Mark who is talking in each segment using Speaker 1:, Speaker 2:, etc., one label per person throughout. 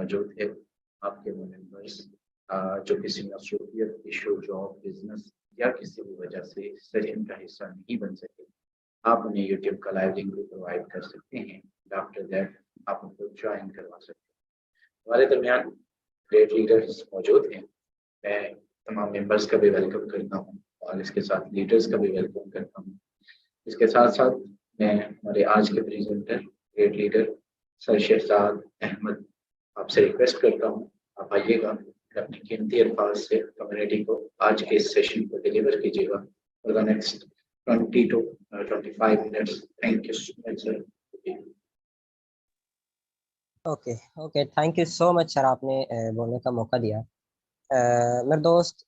Speaker 1: मौजूद है आपके वो मेंबर्स जो किसी मसरूफियत, इशू, जॉब, बिजनेस या किसी भी वजह से सेशन का हिस्सा नहीं बन सके। आप उन्हें यूट्यूब का लाइव लिंक भी प्रोवाइड कर सकते हैं। आफ्टर दैट आप उनको ज्वाइन करवा सकते हैं। हमारे दरमियान ग्रेट लीडर्स मौजूद हैं। मैं तमाम मेंबर्स का भी वेलकम करता हूँ और इसके साथ लीडर्स का भी वेलकम करता हूँ। इसके साथ साथ मैं हमारे आज के presenter great leader sir Shahzad Ahmed आपसे रिक्वेस्ट करता हूँ, आप आइएगा और अपनी कीमती अल्फाज से कम्युनिटी को आज के इस सेशन को डिलीवर कीजिएगा for the next 20 to 25 minutes. Thank you so much, sir.
Speaker 2: Okay okay, thank you so much sir, आपने बोलने का मौका दिया। मेरे दोस्त,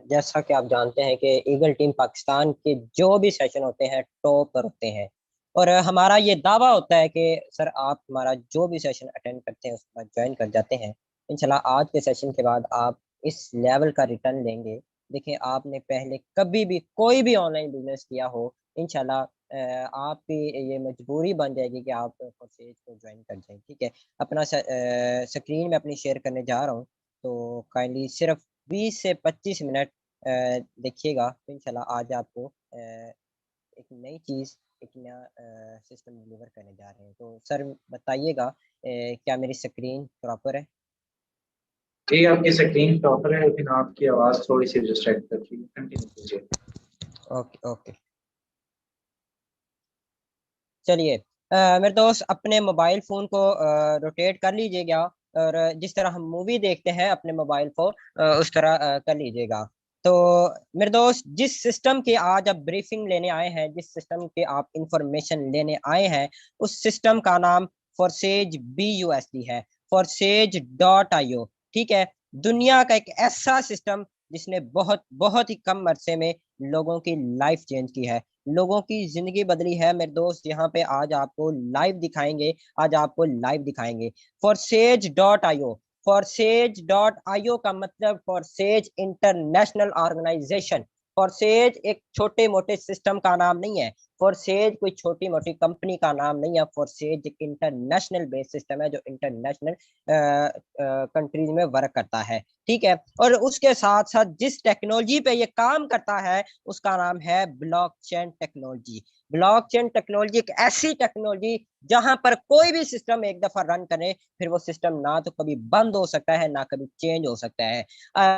Speaker 2: जैसा कि आप जानते हैं कि ईगल टीम पाकिस्तान के जो भी सेशन होते हैं टॉप पर होते हैं, और हमारा ये दावा होता है कि सर आप हमारा जो भी सेशन अटेंड करते हैं उसके बाद ज्वाइन कर जाते हैं। इंशाल्लाह आज के सेशन के बाद आप इस लेवल का रिटर्न लेंगे। देखिए, आपने पहले कभी भी कोई भी ऑनलाइन बिजनेस किया हो, इंशाल्लाह आपकी ये मजबूरी बन जाएगी कि आप कोर्सेज को ज्वाइन कर जाएं। ठीक है, अपना स्क्रीन में अपनी शेयर करने जा रहा हूँ, तो काइंडली सिर्फ 20 से 25 मिनट देखिएगा, तो इंशाल्लाह आज आपको एक नई चीज़, एक नया सिस्टम डिलीवर करने जा रहे हैं। तो सर बताइएगा, क्या मेरी स्क्रीन प्रॉपर है?
Speaker 1: जी, आपकी स्क्रीन प्रॉपर है, लेकिन आपकी आवाज़ थोड़ी सी डिस्ट्रैक्ट कर रही है। कंटिन्यू कीजिए।
Speaker 2: ओके ओके, चलिए मेरे दोस्त अपने मोबाइल फ़ोन को रोटेट कर लीजिएगा, और जिस तरह हम मूवी देखते हैं अपने मोबाइल को उस तरह कर लीजिएगा। तो मेरे दोस्त, जिस सिस्टम की आज आप ब्रीफिंग लेने आए हैं, जिस सिस्टम की आप इंफॉर्मेशन लेने आए हैं, उस सिस्टम का नाम फॉरसेज BUSD है, forSage.io। ठीक है, दुनिया का एक ऐसा सिस्टम जिसने बहुत बहुत ही कम अरसे में लोगों की लाइफ चेंज की है, लोगों की जिंदगी बदली है। मेरे दोस्त, यहाँ पे आज आपको लाइव दिखाएंगे, आज आपको लाइव दिखाएंगे forSage.io। forSage.io का मतलब फॉरसेज इंटरनेशनल ऑर्गेनाइजेशन। फॉरसेज एक छोटे मोटे सिस्टम का नाम नहीं है, फॉरसेज कोई छोटी मोटी कंपनी का नाम नहीं है, फॉरसेज एक इंटरनेशनल बेस्ड सिस्टम है जो इंटरनेशनल कंट्रीज में वर्क करता है। ठीक है, और उसके साथ साथ जिस टेक्नोलॉजी पे ये काम करता है उसका नाम है ब्लॉकचेन टेक्नोलॉजी। ब्लॉकचेन टेक्नोलॉजी एक ऐसी टेक्नोलॉजी जहां पर कोई भी सिस्टम एक दफा रन करे, फिर वो सिस्टम ना तो कभी बंद हो सकता है ना कभी चेंज हो सकता है।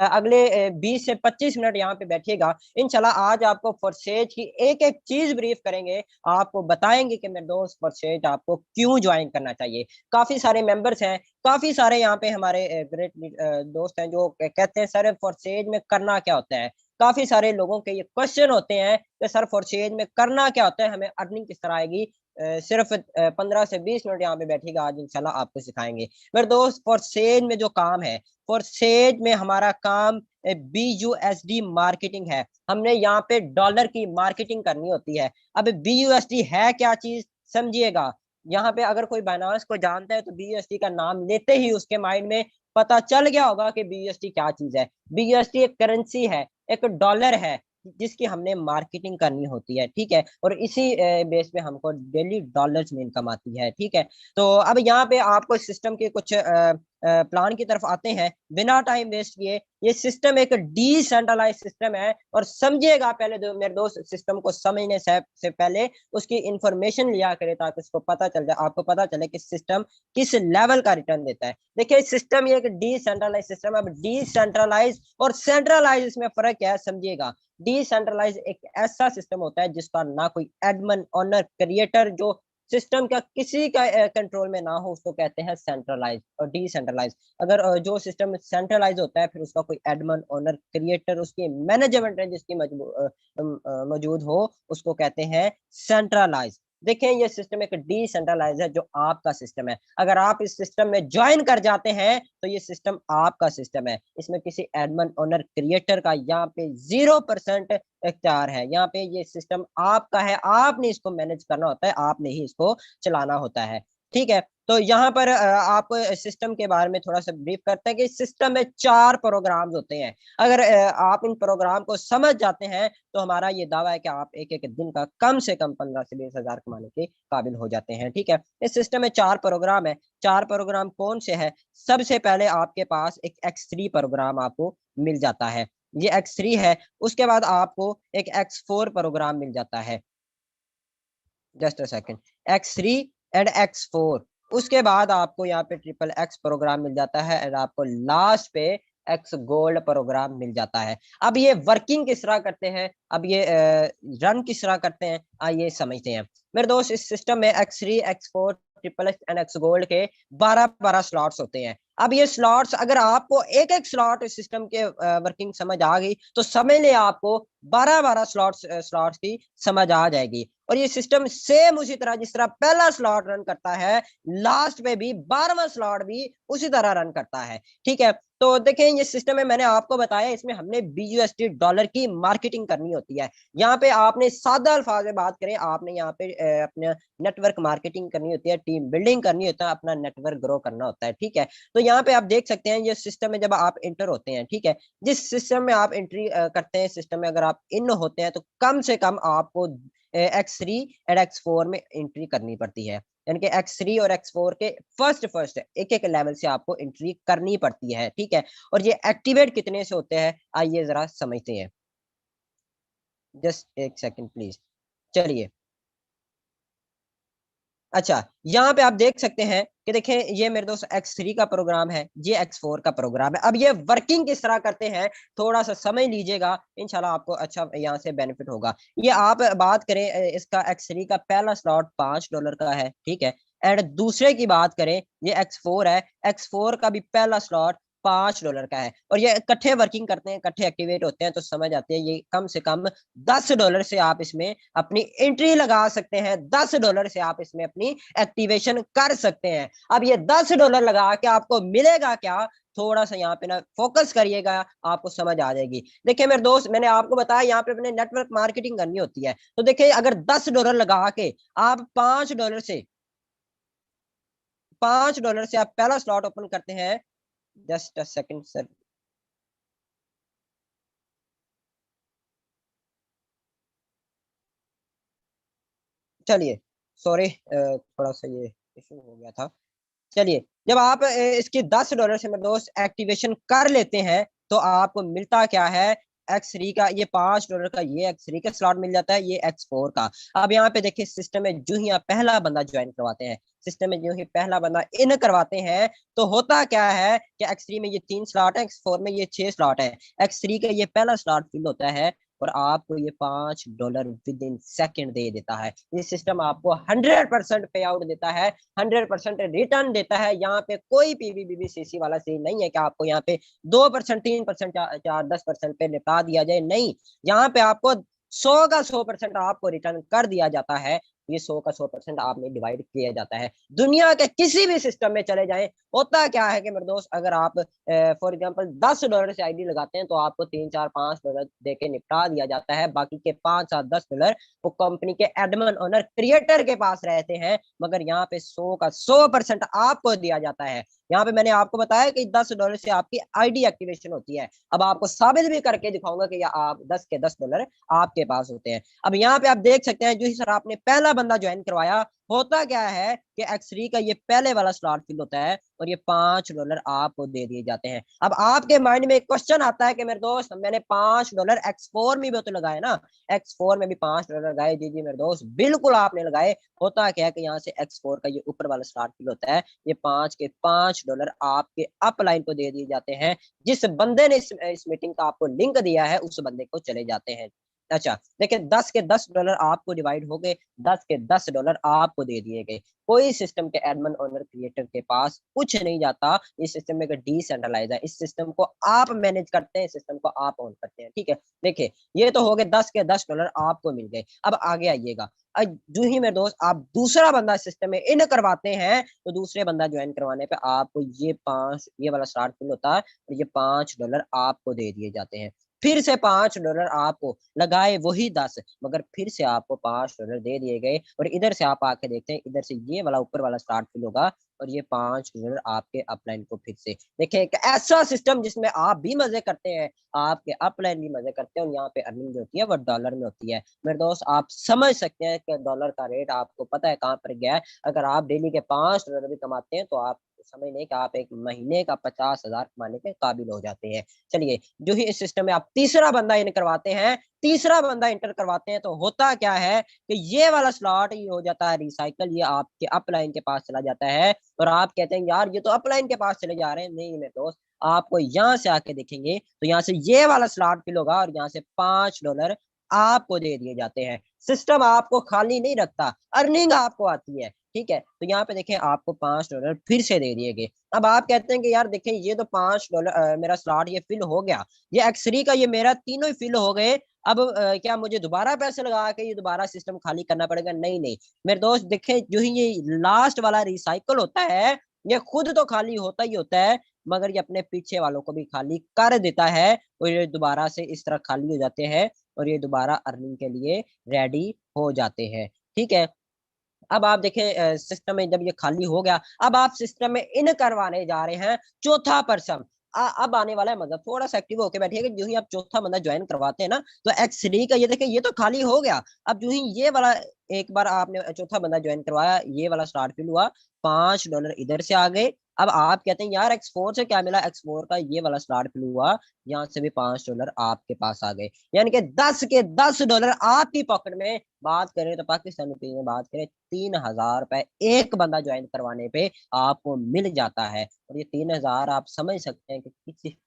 Speaker 2: अगले 20 से 25 मिनट यहाँ पे बैठिएगा, इंशाल्लाह आज आपको फॉरसेज की एक एक चीज ब्रीफ करेंगे, आपको बताएंगे कि मेरे दोस्त फॉरसेज आपको क्यों ज्वाइन करना चाहिए। काफी सारे मेंबर्स हैं, काफी सारे यहाँ पे हमारे ग्रेट दोस्त हैं जो कहते हैं सर फॉरसेज में करना क्या होता है। काफी सारे लोगों के ये क्वेश्चन होते हैं कि सर फॉरसेज में करना क्या होता है, हमें अर्निंग किस तरह आएगी। सिर्फ 15 से 20 मिनट यहाँ पे बैठिएगा, आज इंशाल्लाह आपको सिखाएंगे। मेरे दोस्त, फॉरसेज में जो काम है, फॉरसेज में हमारा काम BUSD मार्केटिंग है। हमने यहाँ पे डॉलर की मार्केटिंग करनी होती है। अब BUSD है क्या चीज, समझिएगा। यहाँ पे अगर कोई बाइनांस को जानता है तो BUSD का नाम लेते ही उसके माइंड में पता चल गया होगा कि BUSD क्या चीज है। BUSD एक करेंसी है, एक डॉलर है जिसकी हमने मार्केटिंग करनी होती है। ठीक है, और इसी बेस पे हमको डेली डॉलर्स में इनकम आती है। ठीक है, तो अब यहाँ पे आपको सिस्टम के कुछ प्लान की तरफ आते हैं बिना टाइम वेस्ट किए। ये सिस्टम एक डिसेंट्रलाइज सिस्टम है, और समझिएगा पहले मेरे दोस्त, सिस्टम को समझने से पहले उसकी इंफॉर्मेशन लिया करें ताकि उसको पता चल जाए, आपको पता चले कि सिस्टम किस लेवल का रिटर्न देता है। देखिए, सिस्टम ये एक डिसेंट्रलाइज सिस्टम है। अब डिसेंट्रलाइज और सेंट्रलाइज इसमें फर्क क्या है, समझिएगा। डिसेंट्रलाइज एक ऐसा सिस्टम होता है जिसका ना कोई एडमिन, ओनर, क्रिएटर, जो सिस्टम का किसी का कंट्रोल में ना हो, उसको कहते हैं सेंट्रलाइज और डिसेंट्रलाइज। अगर जो सिस्टम सेंट्रलाइज होता है, फिर उसका कोई एडमिन, ओनर, क्रिएटर, उसकी मैनेजमेंट है जिसकी मौजूद हो, उसको कहते हैं सेंट्रलाइज। देखें, ये सिस्टम एक डिसेंट्रलाइज है जो आपका सिस्टम है। अगर आप इस सिस्टम में ज्वाइन कर जाते हैं तो ये सिस्टम आपका सिस्टम है। इसमें किसी एडमिन, ओनर, क्रिएटर का यहाँ पे 0% इख्तियार है। यहाँ पे ये सिस्टम आपका है, आपने इसको मैनेज करना होता है, आपने ही इसको चलाना होता है। ठीक है, तो यहाँ पर आपको सिस्टम के बारे में थोड़ा सा ब्रीफ करते हैं कि सिस्टम में 4 प्रोग्राम्स होते हैं। अगर आप इन प्रोग्राम को समझ जाते हैं तो हमारा ये दावा है कि आप एक एक दिन का कम से कम 15 से 20 हजार कमाने के काबिल हो जाते हैं। ठीक है, इस सिस्टम में 4 प्रोग्राम है। 4 प्रोग्राम कौन से है? सबसे पहले आपके पास एक X3 प्रोग्राम आपको मिल जाता है, ये X3 है। उसके बाद आपको एक X4 प्रोग्राम मिल जाता है, just a second, X3 and X4। उसके बाद आपको यहाँ पे ट्रिपल X प्रोग्राम मिल जाता है एंड आपको लास्ट पे X गोल्ड प्रोग्राम मिल जाता है। अब ये वर्किंग किस तरह करते हैं, अब ये रन किस तरह करते हैं, आइए समझते हैं। मेरे दोस्त, इस सिस्टम में X3 X4 triple X and X gold के 12-12 स्लॉट्स होते हैं। अब ये स्लॉट्स, अगर आपको एक एक स्लॉट इस सिस्टम के वर्किंग समझ आ गई तो समझ ले आपको 12-12 स्लॉट्स की समझ आ जाएगी। और ये सिस्टम सेम उसी तरह जिस तरह पहला स्लॉट रन करता है, लास्ट पे भी 12वां स्लॉट भी उसी तरह रन करता है। ठीक है, तो देखें ये सिस्टम है, मैंने आपको बताया इसमें हमने BUSD डॉलर की मार्केटिंग करनी होती है। यहाँ पे आपने सादा अल्फाज में बात करें, आपने यहाँ पे अपने नेटवर्क मार्केटिंग करनी होती है, टीम बिल्डिंग करनी होता है, अपना नेटवर्क ग्रो करना होता है। ठीक है, तो यहाँ पे आप देख सकते हैं ये सिस्टम में जब आप इंटर होते हैं, ठीक है, जिस सिस्टम में आप एंट्री करते हैं, सिस्टम में अगर आप इन होते हैं तो कम से कम आपको X3 एंड X4 में एंट्री करनी पड़ती है। यानी कि X3 और X4 के फर्स्ट एक एक लेवल से आपको एंट्री करनी पड़ती है। ठीक है, और ये एक्टिवेट कितने से होते हैं आइए जरा समझते हैं, जस्ट एक सेकंड प्लीज। चलिए, अच्छा, यहाँ पे आप देख सकते हैं कि देखें ये मेरे दोस्त X3 का प्रोग्राम है, ये X4 का प्रोग्राम है। अब ये वर्किंग किस तरह करते हैं थोड़ा सा समझ लीजिएगा, इंशाल्लाह आपको अच्छा यहाँ से बेनिफिट होगा। ये आप बात करें इसका X3 का पहला स्लॉट $5 का है, ठीक है, एंड दूसरे की बात करें ये X4 है, X4 का भी पहला स्लॉट $5 का है। और ये इकट्ठे वर्किंग करते हैं, इकट्ठे एक्टिवेट होते हैं, तो समझ आते हैं ये कम से कम $10 से आप इसमें अपनी एंट्री लगा सकते हैं, $10 से आप इसमें अपनी एक्टिवेशन कर सकते हैं। अब ये $10 लगा के आपको मिलेगा क्या, थोड़ा सा यहाँ पे ना फोकस करिएगा, आपको समझ आ जाएगी। देखिए मेरे दोस्त, मैंने आपको बताया यहाँ पे अपने नेटवर्क मार्केटिंग करनी होती है, तो देखिए अगर $10 लगा के आप $5 से आप पहला स्लॉट ओपन करते हैं, जस्ट अ सेकंड सर, चलिए, सॉरी थोड़ा सा ये इशू हो गया था। चलिए, जब आप इसकी $10 से मेरे दोस्त एक्टिवेशन कर लेते हैं तो आपको मिलता क्या है, X3 का ये $5 का ये X3 का स्लॉट मिल जाता है, ये X4 का। अब यहाँ पे देखिए सिस्टम में जो ही आप पहला बंदा ज्वाइन करवाते हैं, सिस्टम में जो ही पहला बंदा इन करवाते हैं तो होता क्या है कि X3 में ये 3 स्लॉट है, X4 में ये 6 स्लॉट है। X3 का ये पहला स्लॉट फिल होता है और आपको ये $5 विद इन सेकेंड दे देता है। ये सिस्टम आपको 100% पे आउट देता है, 100% रिटर्न देता है। यहाँ पे कोई PVBBCC वाला सीन नहीं है कि आपको यहाँ पे 2%, 3%, 10% पे निपटा दिया जाए, नहीं, यहाँ पे आपको 100 का 100% आपको रिटर्न कर दिया जाता है। ये 100 का 100% आप में डिवाइड किया जाता है। दुनिया के किसी भी सिस्टम में चले जाएं, होता क्या है कि मेरे दोस्त, अगर आप फॉर एग्जांपल $10 से आईडी लगाते हैं तो आपको 3, 4, $5 दे के निपटा दिया जाता है। बाकी के 5, 7, $10 वो कंपनी के एडमिन ओनर क्रिएटर के पास रहते हैं, मगर यहाँ पे 100 का 100% आपको दिया जाता है। यहाँ पे मैंने आपको बताया कि $10 से आपकी आईडी एक्टिवेशन होती है। अब आपको साबित भी करके दिखाऊंगा कि आप 10 के $10 आपके पास होते हैं। अब यहाँ पे आप देख सकते हैं जो ही सर आपने पहला बंदा ज्वाइन करवाया, होता क्या है कि X3 का ये पहले वाला स्लॉट फिल होता है और ये $5 आपको दे दिए जाते हैं। अब आपके माइंड में एक क्वेश्चन आता है कि मेरे दोस्त, मैंने $5 X4 में भी तो लगाए ना, X4 में भी $5 लगाए, जी जी मेरे दोस्त बिल्कुल आपने लगाए। होता क्या है कि यहाँ से X4 का ये ऊपर वाला स्लॉट फिल होता है, ये 5 के $5 आपके अपलाइन को दे दिए जाते हैं। जिस बंदे ने इस मीटिंग का आपको लिंक दिया है उस बंदे को चले जाते हैं। अच्छा, देखिए 10 के $10 आपको डिवाइड हो गए, 10 के $10 आपको दे दिए गए। कोई सिस्टम के एडमिन ओनर क्रिएटर के पास कुछ नहीं जाता। इस सिस्टम में डिसेंट्रलाइज है, इस सिस्टम को आप मैनेज करते हैं, सिस्टम को आप ऑन करते हैं। ठीक है, देखिए ये तो हो गए 10 के $10 आपको मिल गए। अब आगे आइएगा, जो ही मेरे दोस्त आप दूसरा बंदा सिस्टम में इन करवाते हैं तो दूसरे बंदा ज्वाइन करवाने पे आपको ये वाला स्टार्ट फिल होता है और ये $5 आपको दे दिए जाते हैं। फिर से $5 आपको लगाए वही 10, मगर फिर से आपको $5 दे दिए गए। और इधर से आप आके देखते हैं, इधर से ये वाला ऊपर वाला स्टार्ट फिल होगा और ये $5 आपके अपलाइन को फिर से देखिए, एक ऐसा सिस्टम जिसमें आप भी मजे करते हैं, आपके अपलाइन भी मजे करते हैं, और यहाँ पे अर्निंग जो होती है वो डॉलर में होती है। मेरे दोस्त आप समझ सकते हैं कि डॉलर का रेट आपको पता है कहाँ पर गया है। अगर आप डेली के $5 भी कमाते हैं तो आप समझ लें कि आप एक महीने का 50,000 कमाने के काबिल हो जाते हैं। चलिए, जो ही इस सिस्टम में आप तीसरा बंदा इन करवाते हैं, तीसरा बंदा इंटर करवाते हैं, तो होता क्या है कि ये वाला स्लॉट ये हो जाता है रिसाइकल, ये आपके अपलाइन के पास चला जाता है। और आप कहते हैं यार ये तो अपलाइन के पास चले जा रहे हैं। नहीं मेरे दोस्त, आपको यहाँ से आके देखेंगे तो यहाँ से ये वाला स्लॉट फिल होगा और यहाँ से $5 आपको दे दिए जाते हैं। सिस्टम आपको खाली नहीं रखता, अर्निंग आपको आती है। ठीक है, तो यहाँ पे देखें आपको $5 फिर से दे दिए गए। अब आप कहते हैं कि यार देखें ये तो $5 मेरा स्लॉट ये फिल हो गया, ये एक्स3 का ये मेरा तीनों ही फिल हो गए। अब क्या मुझे दोबारा पैसे लगा के ये दोबारा सिस्टम खाली करना पड़ेगा? नहीं नहीं मेरे दोस्त, देखें जो ही ये लास्ट वाला रिसाइकल होता है, ये खुद तो खाली होता ही होता है, मगर ये अपने पीछे वालों को भी खाली कर देता है और ये दोबारा से इस तरह खाली हो जाते हैं और ये दोबारा अर्निंग के लिए रेडी हो जाते हैं। ठीक है, अब आप देखें सिस्टम में जब ये खाली हो गया, अब आप सिस्टम में इन करवाने जा रहे हैं चौथा पर्सन। अब आने वाला है मतलब थोड़ा सा एक्टिव होके बैठिएगा। जो ही आप चौथा बंदा ज्वाइन करवाते हैं ना, तो एक्स3 का ये देखें ये तो खाली हो गया। अब जो ही ये वाला एक बार आपने चौथा बंदा ज्वाइन करवाया, ये वाला स्टार्ट फिल हुआ, $5 इधर से आ गए। अब आप कहते हैं यार एक्स4 से क्या मिला? एक्स4 का ये वाला स्टार्ट फिल हुआ, यहाँ से भी $5 आपके पास आ गए, यानी कि 10 के $10 आपकी पॉकेट में। बात करें तो पाकिस्तानी रुपये में बात करें, 3,000 रुपए एक बंदा ज्वाइन करवाने पे आपको मिल जाता है। और ये 3,000 आप समझ सकते हैं कि किसी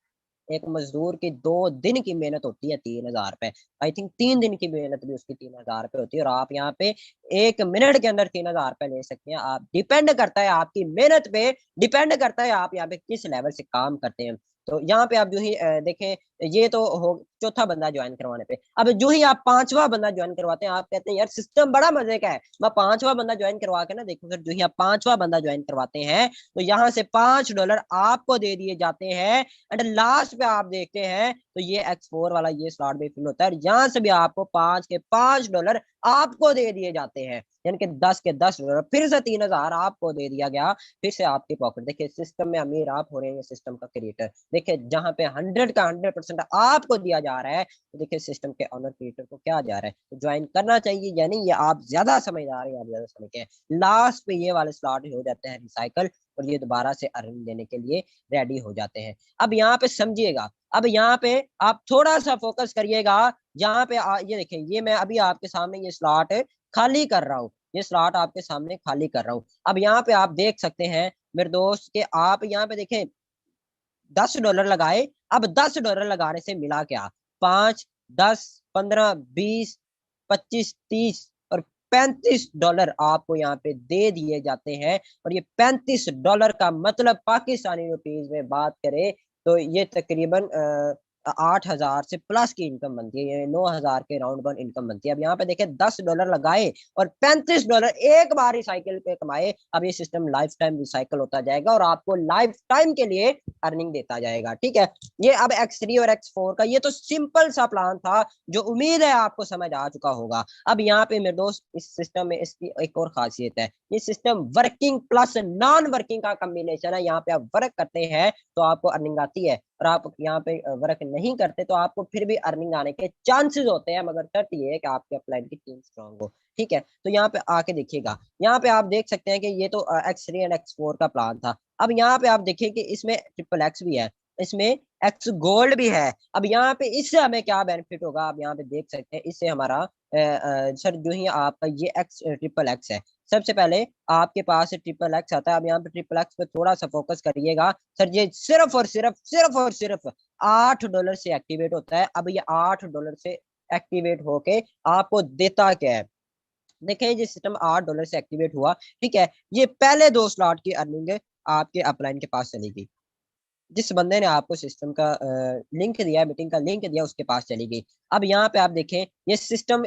Speaker 2: एक मजदूर की 2 दिन की मेहनत होती है 3,000 रुपए। आई थिंक 3 दिन की मेहनत भी उसकी 3,000 रुपए होती है, और आप यहाँ पे 1 मिनट के अंदर 3,000 रुपए ले सकते हैं। आप डिपेंड करता है आपकी मेहनत पे, डिपेंड करता है आप यहाँ पे किस लेवल से काम करते हैं। तो यहाँ पे आप जो ही देखें, ये तो हो चौथा बंदा ज्वाइन करवाने पे। अब जो ही आप पांचवा बंदा ज्वाइन करवाते हैं, आप कहते हैं यार सिस्टम बड़ा मजे का है, मैं पांचवा बंदा ज्वाइन करवा के ना देखो सर। जो ही आप पांचवा बंदा ज्वाइन करवाते हैं तो यहाँ से $5 आपको दे दिए जाते हैं। एंड लास्ट पे आप देखते हैं तो ये एक्स4 वाला ये स्लॉट भी फिल होता है, यहाँ से भी आपको 5 के $5 आपको दे दिए जाते हैं, यानी कि 10 के $10 फिर से 3,000 आपको दे दिया गया, फिर से आपकी पॉकेट। देखिए सिस्टम में अमीर आप हो रहे हैं, सिस्टम का क्रिएटर। देखिए जहां पे 100 का 100% आपको दिया जा रहा है, तो देखिए सिस्टम के ऑनर क्रिएटर को क्या जा रहा है, तो ज्वाइन करना चाहिए। यानी ये आप ज्यादा समझदार हैं, आप ज्यादा समझते हैं। लास्ट पे ये वाले स्लॉट हो जाते हैं रिसाइकल और ये दोबारा से अर्निंग देने के लिए रेडी हो जाते हैं। अब यहाँ पे समझिएगा, अब यहाँ पे आप थोड़ा सा फोकस करिएगा। यहाँ पे ये देखिए, ये मैं अभी आपके सामने ये स्लॉट खाली कर रहा हूँ, ये स्लॉट आपके सामने खाली कर रहा हूँ। अब यहाँ पे आप देख सकते हैं मेरे दोस्त के, आप यहाँ पे देखें $10 लगाए। अब $10 लगाने से मिला क्या? 5, 10, 15, 20, 25, 30 और $35 आपको यहाँ पे दे दिए जाते हैं। और ये $35 का मतलब पाकिस्तानी रुपीज में बात करें तो ये तकरीबन 8,000 से प्लस की इनकम बनती है, ये 9,000 के राउंड वन इनकम बनती है। अब यहाँ पे देखें $10 लगाए और $35 एक बार रिसाइकिल पे कमाए। अब ये सिस्टम लाइफ टाइम रिसाइकिल होता जाएगा और आपको लाइफ टाइम के लिए अर्निंग देता जाएगा। ठीक है, ये अब X3 और X4 का ये तो सिंपल सा प्लान था, जो उम्मीद है आपको समझ आ चुका होगा। अब यहाँ पे मेरे दोस्त इस सिस्टम में इसकी एक और खासियत है, ये system working plus non working का कॉम्बिनेशन है। यहाँ पे आप वर्क करते हैं तो आपको अर्निंग आती है, और आप यहाँ पे वर्क नहीं करते तो आपको फिर भी अर्निंग आने के चांसेस होते हैं, मगर शर्त ये है कि आपके अपलाइन की टीम स्ट्रांग हो। ठीक है, तो यहाँ पे आके देखिएगा, यहाँ पे आप देख सकते हैं कि ये तो X3 एंड X4 का प्लान था। अब यहाँ पे आप देखिए कि इसमें XXX भी है, इसमें एक्स गोल्ड भी है। अब यहाँ पे इससे हमें क्या बेनिफिट होगा, आप यहाँ पे देख सकते हैं। इससे हमारा सर जो ही आपका ये XXX है, सबसे पहले आपके पास XXX आता है। अब यहाँ पे XXX पे थोड़ा सा फोकस करिएगा सर, ये सिर्फ $8 से एक्टिवेट होता है। अब ये $8 से एक्टिवेट होके आपको देता क्या है? देखिए ये सिस्टम $8 से एक्टिवेट हुआ, ठीक है। ये पहले 2 स्लॉट की अर्निंग आपके अपलाइन के पास चली गई, जिस बंदे ने आपको सिस्टम का लिंक दिया, मीटिंग का लिंक दिया, उसके पास चली गई। अब यहाँ पे आप देखें ये सिस्टम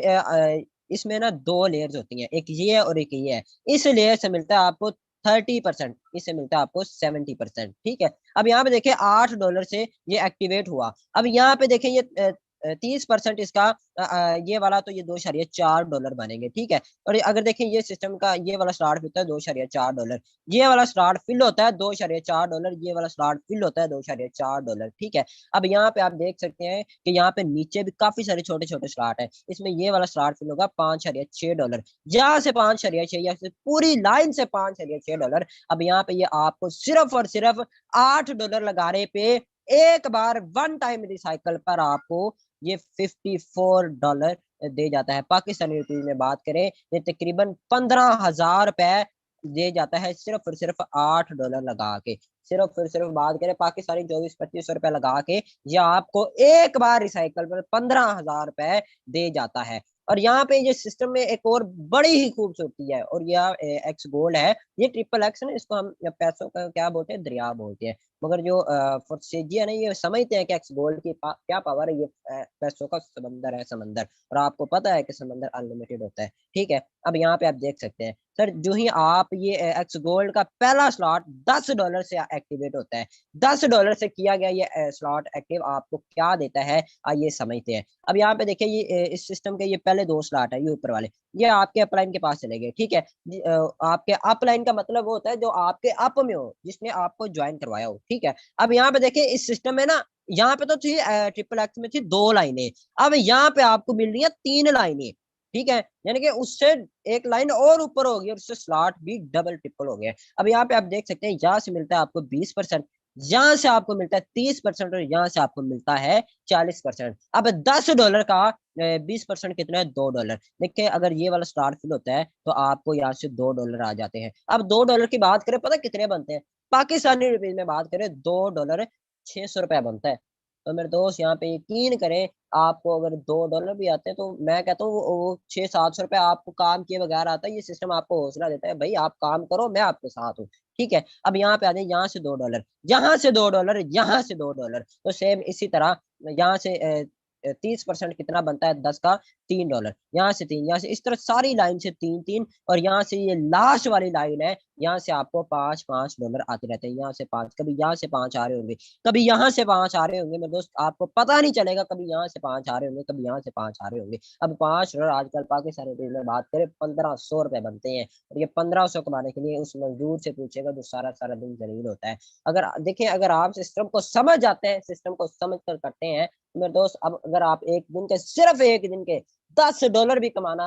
Speaker 2: इसमें ना 2 लेयर्स होती हैं, एक ये है और एक ये है। इस लेयर से मिलता है आपको 30%, इससे मिलता है आपको 70%। ठीक है, अब यहाँ पे देखिए $8 से ये एक्टिवेट हुआ। अब यहाँ पे देखिए ये 30% इसका ये वाला, तो ये $2.4 बनेंगे। ठीक है, और अगर देखें ये सिस्टम का ये वाला स्लॉट होता है $2.4, ये वाला स्लॉट फिल होता है $2.4, ये वाला स्लॉट फिल होता है $2.4। ठीक है, अब यहाँ पे आप देख सकते हैं कि यहाँ पे नीचे भी काफी सारे छोटे छोटे स्लॉट है, इसमें ये वाला स्लॉट फिल होगा $5.6, यहाँ से 5.6, या फिर पूरी लाइन से $5.6। अब यहाँ पे ये आपको सिर्फ और सिर्फ $8 लगाने पे एक बार वन टाइम रिसाइकल पर आपको ये $54 दे जाता है। पाकिस्तानी रुपीज में बात करें ये तकरीबन 15,000 रुपए दे जाता है, सिर्फ और सिर्फ $8 लगा के। सिर्फ और सिर्फ बात करें पाकिस्तानी 24-25 रुपए लगा के, ये आपको एक बार रिसाइकल पर 15,000 रुपए दे जाता है। और यहाँ पे ये सिस्टम में एक और बड़ी ही खूबसूरती है, और यह एक्स गोल्ड है। ये ट्रिपल एक्स ना, इसको हम पैसों का क्या बोलते हैं, दरिया बोलते हैं। मगर जो फॉर्सेजी है ना, ये समझते हैं कि एक्स गोल्ड की क्या पावर है, ये पैसों का समंदर है, समंदर। और आपको पता है कि समंदर अनलिमिटेड होता है। ठीक है, अब यहाँ पे आप देख सकते हैं सर, जो ही आप ये एक्स गोल्ड का पहला स्लॉट $10 से एक्टिवेट होता है, $10 से किया गया ये स्लॉट एक्टिव आपको क्या देता है, आइए समझते हैं। अब यहाँ पे देखिए ये इस सिस्टम के ये पहले 2 स्लॉट है, ये ऊपर वाले, ये आपके अपलाइन के पास चले गए। ठीक है, आपके अपलाइन का मतलब वो होता है जो आपके अप में हो, जिसने आपको ज्वाइन करवाया हो। ठीक है, अब यहाँ पे देखिए इस सिस्टम में ना, यहाँ पे तो थी ट्रिपल एक्स में थी 2 लाइनें, अब यहाँ पे आपको मिल रही है 3 लाइनें। ठीक है, यानी कि उससे एक लाइन और ऊपर हो गई, और उससे स्लॉट भी डबल ट्रिपल हो गया। अब यहाँ पे आप देख सकते हैं, यहाँ से मिलता है आपको 20%, यहाँ से आपको मिलता है 30%, और यहाँ से आपको मिलता है 40%। अब $10 का 20% कितना है, $2। देखिए अगर ये वाला स्टार फिल होता है तो आपको यहाँ से $2 आ जाते हैं। अब $2 की बात करें, पता कितने बनते हैं, पाकिस्तानी रुपीज में बात करें $2 600 बनता है। तो मेरे दोस्त यहाँ पे यकीन करें, आपको अगर $2 भी आते हैं तो मैं कहता हूँ वो 600-700 रुपए आपको काम किए बगैर आता है। ये सिस्टम आपको हौसला देता है, भाई आप काम करो, मैं आपके साथ हूँ। ठीक है, अब यहाँ पे आ जाए, यहाँ से $2, यहाँ से $2, यहाँ से $2, तो सेम इसी तरह यहाँ से 30% कितना बनता है 10 का, $3, यहाँ से 3, यहाँ से इस तरह सारी लाइन से 3-3, और यहाँ से ये लास्ट वाली लाइन है, यहाँ से आपको $5-5 आते रहते हैं। यहाँ से 5, कभी यहाँ से 5 आ रहे होंगे, कभी यहाँ से 5 आ रहे होंगे मेरे दोस्त, आपको पता नहीं चलेगा, कभी यहाँ से 5 आ रहे होंगे, कभी यहाँ से 5 आ रहे होंगे। अब $5 आजकल पाकिस्तानी रुपीज में बात करें ₹1,500 बनते हैं, और ये 1,500 कमाने के लिए उस मजदूर से पूछेगा जो सारा सारा दिन जलील होता है। अगर देखिए, अगर आप सिस्टम को समझ जाते हैं, सिस्टम को समझ कर करते हैं, मेरे दोस्त, अब अगर आप एक दिन के, सिर्फ एक दिन के $10 भी कमाना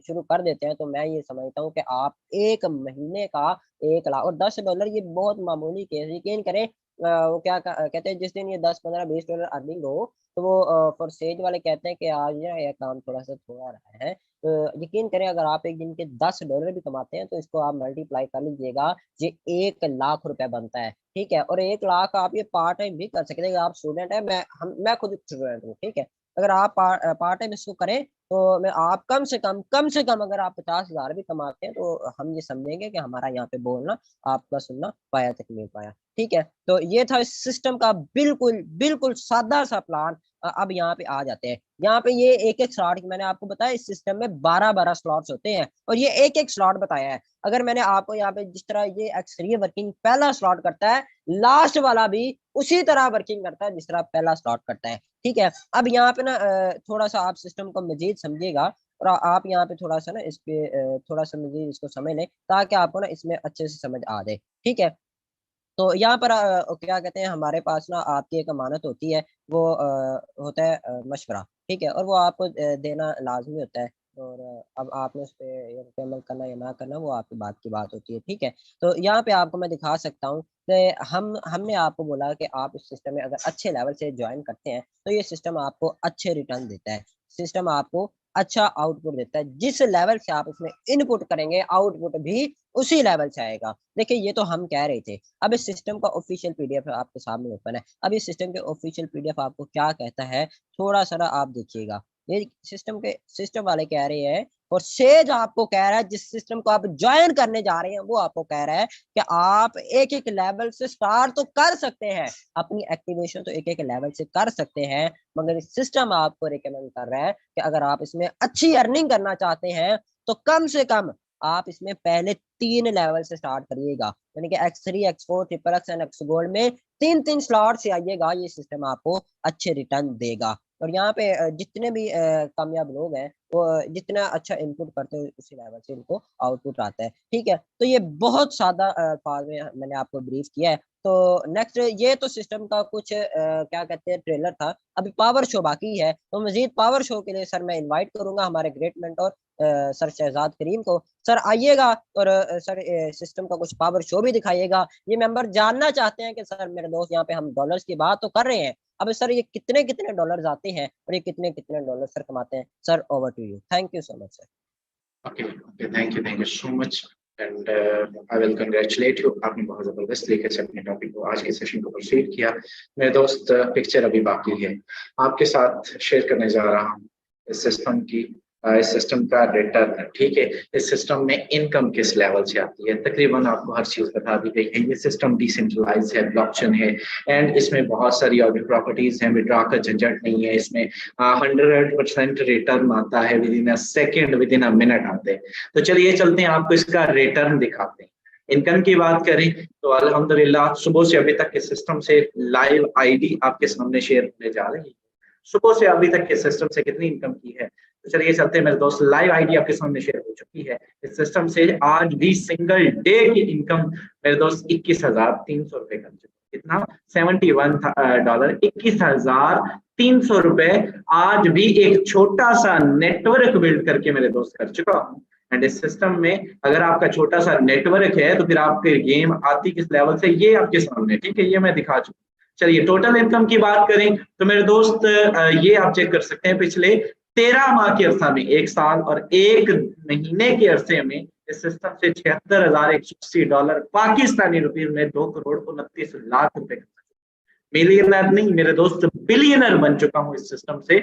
Speaker 2: शुरू कर देते हैं, तो मैं ये समझता हूँ कि आप एक महीने का 1 लाख, और $10 ये बहुत मामूली केस, यकीन करें। वो क्या कहते हैं, जिस दिन ये 10-15-20 डॉलर अर्निंग हो, तो वो फॉरसेज वाले कहते हैं कि आज ना ये काम थोड़ा सा थोड़ा रहा है। तो यकीन करें, अगर आप एक दिन के $10 भी कमाते हैं, तो इसको आप मल्टीप्लाई कर लीजिएगा, ये 1 लाख रुपए बनता है। ठीक है, और 1 लाख आप ये पार्ट टाइम भी कर सकते हैं। आप स्टूडेंट है, मैं खुद स्टूडेंट हूँ। ठीक है, अगर आप पार्ट टाइम इसको करें, तो मैं आप कम से कम अगर आप 50,000 भी कमाते हैं, तो हम ये समझेंगे कि हमारा यहाँ पे बोलना, आपका सुनना पाया तक नहीं पाया। ठीक है, तो ये था इस सिस्टम का बिल्कुल बिल्कुल सादा सा प्लान। अब यहाँ पे आ जाते हैं, यहाँ पे ये एक एक स्लॉट, मैंने आपको बताया इस सिस्टम में 12-12 स्लॉट्स होते हैं, और ये एक एक स्लॉट बताया है। अगर मैंने आपको यहाँ पे जिस तरह ये एक्स3 वर्किंग पहला स्लॉट करता है, लास्ट वाला भी उसी तरह वर्किंग करता है जिस तरह पहला स्लॉट करता है। ठीक है, अब यहाँ पे ना थोड़ा सा आप सिस्टम को मजीद समझिएगा, और आप यहाँ पे थोड़ा सा ना इस पे थोड़ा सा मजीद इसको समझ लें, ताकि आपको ना इसमें अच्छे से समझ आ जाए। ठीक है, तो यहाँ पर क्या कहते हैं, हमारे पास ना आपकी एक अमानत होती है, वो होता है मशवरा। ठीक है, और वो आपको देना लाजमी होता है, और अब आपने उस पे अमल करना या ना करना, वो आपकी बात की बात होती है। ठीक है, तो यहाँ पे आपको मैं दिखा सकता हूँ कि हमने आपको बोला कि आप इस सिस्टम में अगर अच्छे लेवल से ज्वाइन करते हैं, तो ये सिस्टम आपको अच्छे रिटर्न देता है। सिस्टम आपको अच्छा आउटपुट देता है, जिस लेवल से आप इसमें इनपुट करेंगे, आउटपुट भी उसी लेवल से आएगा। देखिए, ये तो हम कह रहे थे। अब इस सिस्टम का ऑफिशियल पीडीएफ आपके सामने ओपन है। अब इस सिस्टम के ऑफिशियल पीडीएफ आपको क्या कहता है, थोड़ा सा ना आप देखिएगा। ये सिस्टम वाले कह रहे हैं, और सेज आपको कह रहा है, जिस सिस्टम को आप ज्वाइन करने जा रहे हैं, वो आपको कह रहा है कि आप एक एक लेवल से स्टार्ट तो कर सकते हैं, अपनी एक्टिवेशन तो एक एक लेवल से कर सकते हैं, मगर सिस्टम आपको रिकमेंड कर रहा है कि अगर आप इसमें अच्छी अर्निंग करना चाहते हैं, तो कम से कम आप इसमें पहले 3 लेवल से स्टार्ट करिएगा, यानी कि X3, X4, triple x and x gold में 3 स्लॉट से आइएगा, ये सिस्टम आपको अच्छे रिटर्न देगा। और यहाँ पे जितने भी कामयाब लोग हैं वो जितना अच्छा इनपुट करते हैं उसी लेवल से इनको आउटपुट आता है। ठीक है, तो ये बहुत सादा अल्फाज में मैंने आपको ब्रीफ किया है। तो नेक्स्ट, ये तो सिस्टम का कुछ क्या कहते हैं ट्रेलर था, अभी पावर शो बाकी है। तो मजीद पावर शो के लिए सर मैं इनवाइट करूंगा हमारे ग्रेट मेंटोर सर शहजाद करीम को। सर आइएगा और सर सिस्टम का कुछ पावर शो भी दिखाइएगा। ये मेंबर जानना चाहते हैं कि सर मेरे दोस्त यहाँ पे हम डॉलर्स की बात तो कर रहे हैं, अब सर ये कितने कितने डॉलर्स आते हैं और ये कितने कितने डॉलर सर कमाते हैं। Sir over to you, thank you so much sir.
Speaker 1: Okay, thank you so much and I will congratulate you। आपने बहुत जबरदस्त तरीके से अपने टॉपिक को आज के सेशन को प्रोसीड किया। मेरे दोस्त पिक्चर अभी बाकी है, आपके साथ शेयर करने जा रहा हूँ इस सिस्टम का रिटर्न। ठीक है, इस सिस्टम में इनकम किस लेवल से आती है, तकरीबन आपको हर चीज बता दी गई है। ये सिस्टम डिसेंट्रलाइज है, ब्लॉकचेन है एंड इसमें बहुत सारी और भी प्रॉपर्टीज हैं। विड्रॉ का झंझट नहीं है इसमें, 100% रिटर्न आता है, with in a second, with in a minute आते हैं। तो चलिए चलते हैं, आपको इसका रिटर्न दिखाते हैं। इनकम की बात करें तो अल्हम्दुलिल्लाह सुबह से अभी तक के सिस्टम से लाइव आईडी आपके सामने शेयर होने जा रही है। सुबह से अभी तक के सिस्टम से कितनी इनकम की है, तो चलिए चलते हैं मेरे दोस्त। लाइव आईडी आपके सामने शेयर हो चुकी है। इस सिस्टम से आज भी सिंगल डे की इनकम मेरे दोस्त 21,300 रुपए कर चुके। कितना? $71, 21,300 रुपए आज भी एक छोटा सा नेटवर्क बिल्ड करके मेरे दोस्त कर चुका हूँ। एंड इस सिस्टम में अगर आपका छोटा सा नेटवर्क है तो फिर आपके गेम आती किस लेवल से, ये आपके सामने। ठीक है, ये मैं दिखा चुका। चलिए टोटल इनकम की बात करें तो मेरे दोस्त ये आप चेक कर सकते हैं, पिछले 13 माह के अरसा में, 1 साल और 1 महीने के अरसे में इस सिस्टम से $76,180 पाकिस्तानी रुपीज में 2,29,00,000 रुपए। मिलियनर नहीं मेरे दोस्त, बिलियनर बन चुका हूँ इस सिस्टम से।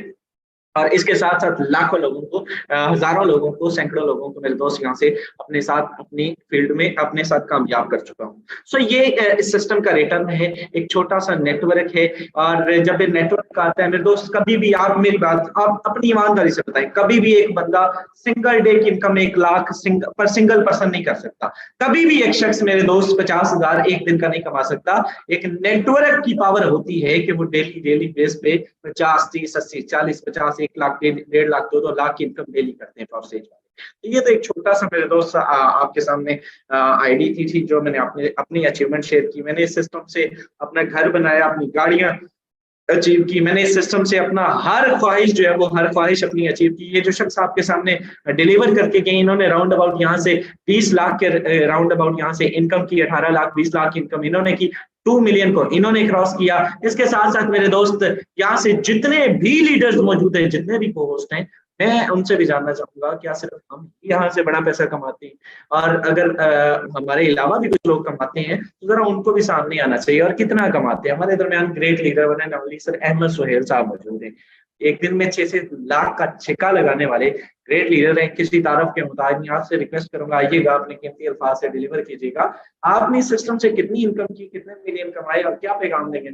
Speaker 1: और इसके साथ साथ लाखों लोगों को, हजारों लोगों को, सैकड़ों लोगों को मेरे दोस्त यहाँ से अपने साथ अपनी फील्ड में अपने साथ कामयाब कर चुका हूँ। सो ये इस सिस्टम का रिटर्न है, एक छोटा सा नेटवर्क है। और जब ये नेटवर्क आता है मेरे दोस्त, कभी भी आप मेरी बात आप अपनी ईमानदारी से बताएं, कभी भी एक बंदा सिंगल डे की इनकम 1 लाख सिंगल पर्सन नहीं कर सकता। कभी भी एक शख्स मेरे दोस्त 50,000 एक दिन का नहीं कमा सकता। एक नेटवर्क की पावर होती है कि वो डेली बेस पे 50, 30, 80, 40, 50, 1 लाख, 1.5 लाख, 2 लाख की इनकम डेली करते हैं फॉर सेज वाले। ये तो एक छोटा सा मेरे दोस्त आपके सामने आईडी थी जो मैंने अपनी अचीवमेंट शेयर की। मैंने इस सिस्टम से अपना घर बनाया, अपनी गाड़ियां अचीव की। मैंने इस सिस्टम से अपना हर ख्वाहिश जो है वो हर ख्वाहिश अपनी अचीव की। ये जो शख्स आपके सामने डिलीवर करके गए, इन्होंने राउंड अबाउट यहाँ से 20 लाख के राउंड अबाउट यहाँ से इनकम की, 18 लाख 20 लाख की इनकम इन्होंने की। 2 मिलियन को इन्होंने क्रॉस किया। इसके साथ साथ मेरे दोस्त यहाँ से जितने भी लीडर्स मौजूद हैं, जितने भी को होस्ट हैं, मैं उनसे भी जानना चाहूंगा क्या सिर्फ हम यहाँ से बड़ा पैसा कमाते हैं, और अगर हमारे अलावा भी कुछ लोग कमाते हैं तो जरा उनको भी सामने आना चाहिए और कितना कमाते हैं। हमारे दरमियान ग्रेट लीडर बने नवली सर अहमद सुहेल साहब मौजूद हैं। एक दिन में 6 से लाख का छिक्का लगाने वाले ग्रेट लीडर हैं। किसी तारफ के मुताबिक मैं आपसे रिक्वेस्ट करूंगा, आइएगा, अपने कीमती अल्फाज से डिलीवर कीजिएगा। आपने इस सिस्टम से कितनी इनकम की, कितने मिलियन कमाए और क्या पैगाम देंगे?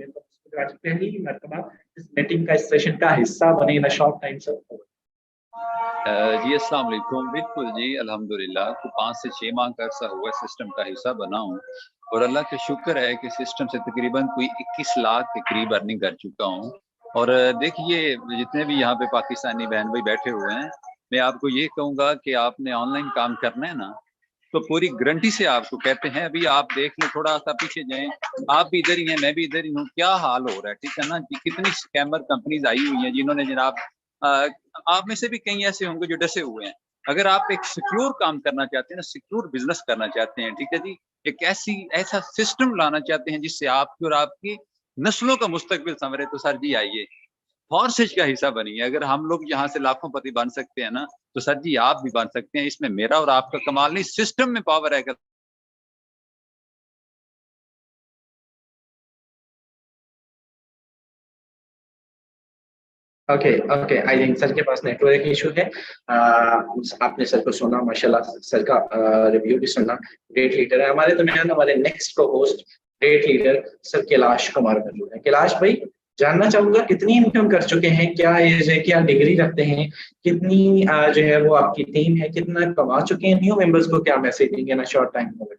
Speaker 1: पहली मरतबा इस मीटिंग का, इस सेशन का हिस्सा बने इन शॉर्ट टाइम सर।
Speaker 3: जी अस्सलाम वालेकुम। बिल्कुल जी, अल्हम्दुलिल्लाह। तो 5 से 6 माह का अर्सा हुआ सिस्टम का हिस्सा बना हूँ और अल्लाह का शुक्र है कि सिस्टम से तकरीबन कोई 21 लाख के करीब अर्निंग कर चुका हूँ। और देखिए जितने भी यहाँ पे पाकिस्तानी बहन भाई बैठे हुए हैं, मैं आपको ये कहूँगा कि आपने ऑनलाइन काम करना है ना, तो पूरी गारंटी से आपको कहते हैं। अभी आप देख लें, थोड़ा सा पीछे जाएं, आप भी इधर ही हैं, मैं भी इधर ही हूँ, क्या हाल हो रहा है, ठीक है ना कि कितनी स्कैमर कंपनीज आई हुई हैं जिन्होंने जनाब आप में से भी कई ऐसे होंगे जो डसे हुए हैं। अगर आप एक सिक्योर काम करना चाहते हैं ना, सिक्योर बिजनेस करना चाहते हैं, ठीक है जी, एक ऐसा सिस्टम लाना चाहते हैं जिससे आपकी और आपकी नस्लों का मुस्तकबिल संवरे, तो सर जी आइए, फॉर्सेज का हिस्सा बनिए। अगर हम लोग यहाँ से लाखों पति बन सकते हैं ना, तो सर जी आप भी बन सकते हैं। इसमें मेरा और आपका कमाल नहीं, सिस्टम में पावर है।
Speaker 1: ओके आई थिंक सर के पास नेटवर्क इशू है। आपने सर को सुना, माशाल्लाह सर का रिव्यू भी सुना। ग्रेट लीडर है हमारे दरमियान। हमारे नेक्स्ट को host great leader sir Kailash Kumar मौजूद है। कैलाश भाई जानना चाहूंगा कितनी इनकम कर चुके हैं, क्या एज है, क्या डिग्री रखते हैं, कितनी जो है वो आपकी टीम है, कितना कमा चुके हैं, न्यू मेंबर्स को क्या मैसेज देंगे ना शॉर्ट टाइम में?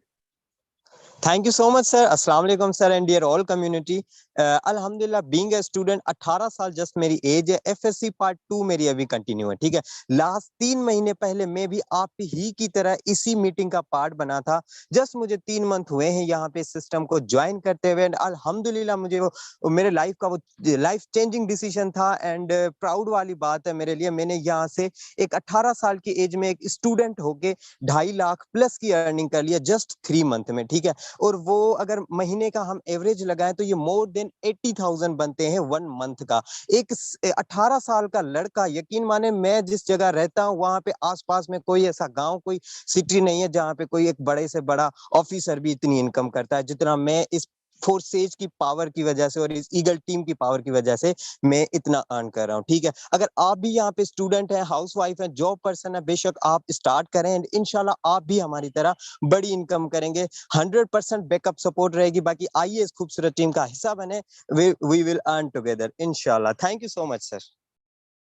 Speaker 4: Thank you so much sir. अस्सलाम वालेकुम sir and dear all community. अल्हम्दुलिल्लाह बीइंग अ स्टूडेंट 18 साल जस्ट मेरी एज है। एफएससी पार्ट 2 मेरी अभी कंटिन्यू है, ठीक है। लास्ट 3 महीने पहले मैं भी आप ही की तरह इसी मीटिंग का पार्ट बना था। जस्ट मुझे 3 मंथ हुए हैं यहाँ पे सिस्टम को ज्वाइन करते हुए। अल्हम्दुलिल्लाह मुझे वो मेरे लाइफ का वो लाइफ चेंजिंग डिसीजन था एंड प्राउड वाली बात है मेरे लिए। मैंने यहाँ से एक 18 साल की एज में एक स्टूडेंट होके 2.5 लाख प्लस की अर्निंग कर लिया जस्ट 3 मंथ में, ठीक है। और वो अगर महीने का हम एवरेज लगाएं तो ये मोर देन 80,000 बनते हैं 1 मंथ का। एक 18 साल का लड़का, यकीन माने मैं जिस जगह रहता हूँ वहां पे आसपास में कोई ऐसा गांव, कोई सिटी नहीं है जहां पे कोई एक बड़े से बड़ा ऑफिसर भी इतनी इनकम करता है जितना मैं इस फोर्सेज की पावर की वजह से और इस ईगल टीम की पावर की वजह से मैं इतना अर्न कर रहा हूँ, ठीक है। अगर आप भी यहाँ पे स्टूडेंट हैं, हाउसवाइफ हैं, जॉब पर्सन है, बेशक आप स्टार्ट करें एंड इंशाल्लाह आप भी हमारी तरह बड़ी इनकम करेंगे। 100% बैकअप सपोर्ट रहेगी। बाकी आइए इस खूबसूरत टीम का हिस्सा बने। वी विल अर्न टुगेदर इंशाल्लाह। Thank you so much sir.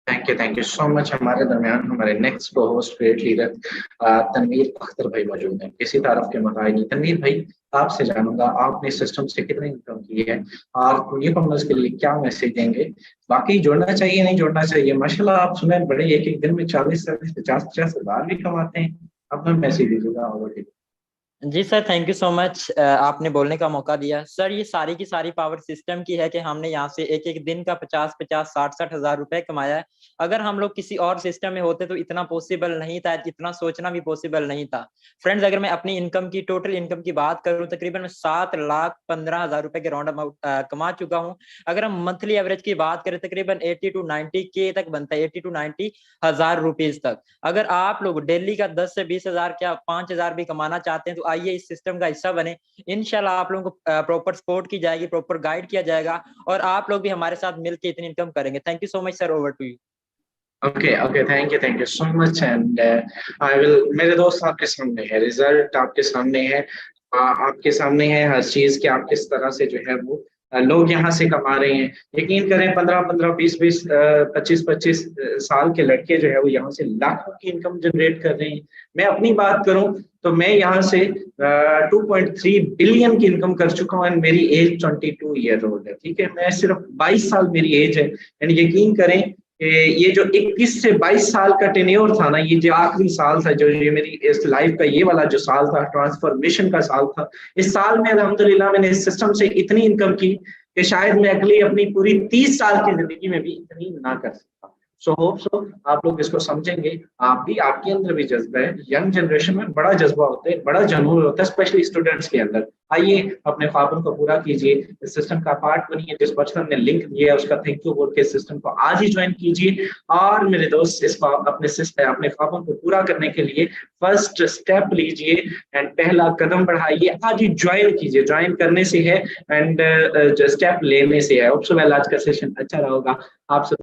Speaker 1: Thank you so much. हमारे दरमियान हमारे नेक्स्ट को host great leader Tanveer Akhtar भाई मौजूद हैं। किसी तारफ के मुताबिक तनवीर भाई, आपसे जानूंगा आपने सिस्टम से कितनी इनकम की है और न्यू कमर्स के लिए क्या मैसेज देंगे? बाकी जोड़ना चाहिए नहीं जोड़ना चाहिए? माशाल्लाह आप सुने बड़े एक एक दिन में 40 50 हजार भी कमाते हैं। अपना मैसेज दीजिएगा।
Speaker 5: जी sir, thank you so much, आपने बोलने का मौका दिया। सर ये सारी की सारी पावर सिस्टम की है कि हमने यहाँ से एक एक दिन का 50-50 60-60 हजार रुपए कमाया है। अगर हम लोग किसी और सिस्टम में होते तो इतना पॉसिबल नहीं था, इतना सोचना भी पॉसिबल नहीं था। फ्रेंड्स, अगर मैं अपनी इनकम की टोटल इनकम की बात करूँ, तकरीबन मैं 7,15,000 रुपए के राउंड अमाउंट कमा चुका हूँ। अगर हम मंथली एवरेज की बात करें तकरीबन 80 to 90 के तक बनता है, 80 to 90 हजार रुपीज तक। अगर आप लोग डेली का 10 से 20 हजार क्या 5,000 भी कमाना चाहते हैं तो आइए इस सिस्टम का हिस्सा बने। इंशाल्लाह आप लोगों को प्रॉपर सपोर्ट की जाएगी, प्रॉपर गाइड किया जाएगा और आप लोग भी हमारे साथ मिलकर इतनी इनकम करेंगे। Thank you so much sir, over to you.
Speaker 1: Okay, thank you so much and I will. मेरे दोस्त आपके सामने है, रिजल्ट आपके सामने है, आपके सामने है हर चीज कि आप किस तरह से जो है वो लोग यहाँ से कमा रहे हैं। यकीन करें 15-15 20-20 25-25 साल के लड़के जो है वो यहाँ से लाखों की इनकम जनरेट कर रहे हैं। मैं अपनी बात करूं तो मैं यहाँ से 2.3 बिलियन की इनकम कर चुका हूँ एंड मेरी एज 22 ईयर ओल्ड है, ठीक है। मैं सिर्फ 22 साल मेरी एज है एंड यकीन करें ये जो 21 से 22 साल का टेन्योर था ना, ये जो आखिरी साल था, जो ये मेरी इस लाइफ का ये वाला जो साल था, ट्रांसफॉर्मेशन का साल था, इस साल में अल्हम्दुलिल्लाह मैंने इस सिस्टम से इतनी इनकम की कि शायद मैं अगली अपनी पूरी 30 साल की जिंदगी में भी इतनी ना कर सकता। सो होप सो आप लोग इसको समझेंगे। आप भी, आपके अंदर भी जज्बा है। यंग जनरेशन में बड़ा जज्बा होता है, बड़ा जुनून होता है, स्पेशली स्टूडेंट्स के अंदर। आइए अपने ख्वाबों को पूरा कीजिए, इस सिस्टम का पार्ट बनिए। जिस पर्सन ने लिंक दिया है उसका थैंक यू बोल के सिस्टम को आज ही ज्वाइन कीजिए। और मेरे दोस्त इसको अपने ख्वाबों को पूरा करने के लिए फर्स्ट स्टेप लीजिए एंड पहला कदम बढ़ाइए। आज ही ज्वाइन कीजिए। ज्वाइन करने से है एंड स्टेप लेने से है। आज का सेशन अच्छा रहा होगा। आप सब